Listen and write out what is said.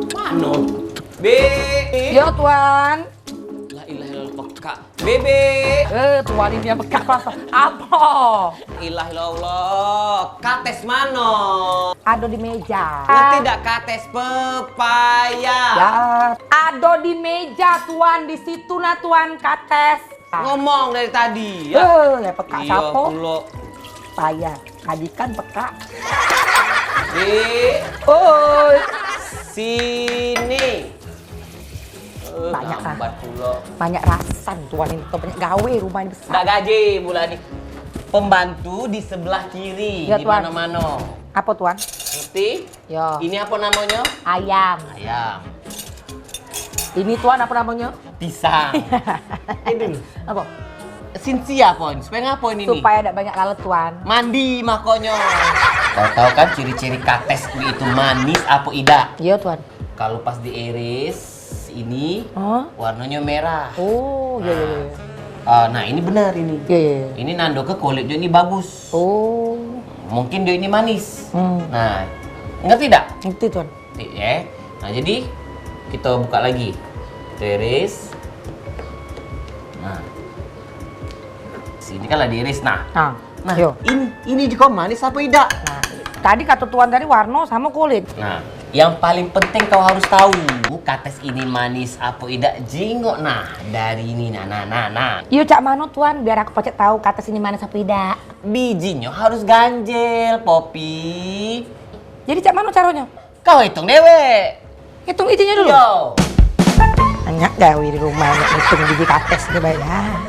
Mano? Be. Yo tuan. La ilaha illallah peka. Bebe. Tuan ini yang peka apa? Apa? Ilaha illallah. Kates mano? Ado di meja. Ngerti tidak kates pepaya? Ya, ado di meja tuan di situ nah tuan kates. Ngomong dari tadi ya. Ya peka Iya sapo? pulo. Paya, kajikan peka. Di Oi. sini. Banyak ah. Lambat pulo. Banyak rasan tuan ini, banyak gawe rumah ini besar. Nggak gaji bulan ini. Pembantu di sebelah kiri, Ya, di Tuan. mana-mana. Apa tuan? Ngerti? Yo. Ini apa namanya? Ayam. Ayam. Ini tuan apa namanya? Pisang. Ini Apa? Cynthia pon. Supaya ngapain ini? Supaya ada banyak lalat tuan. Mandi makonyo. Kau tahu kan ciri-ciri kates itu manis apa tidak? Iya tuan. Kalau pas diiris ini Oh. warnanya merah. Oh, iya iya iya. Nah ini benar ini. Iya iya. Iya. Ini nando ke kulit dia ini bagus. Oh. Mungkin dia ini manis. Hmm. Nah, ngerti tidak? Ngerti tuan. Ya. Nah jadi kita buka lagi. Iris. Nah. Sini kan lah diiris. Nah. Nah, yo. Ini juga manis apa tidak? Nah, tadi kata tuan tadi warna sama kulit. Nah, yang paling penting kau harus tahu kates ini manis apa tidak jingok. Nah, dari ini nah. Yo cak mano tuan biar aku pacet tahu kata sini mana sapu tidak. Bijinya harus ganjel, Popi. Jadi cak mano caranya? Kau hitung dewe. Hitung izinnya dulu. Yo. Banyak gawe di rumah hitung biji kates nih bayar.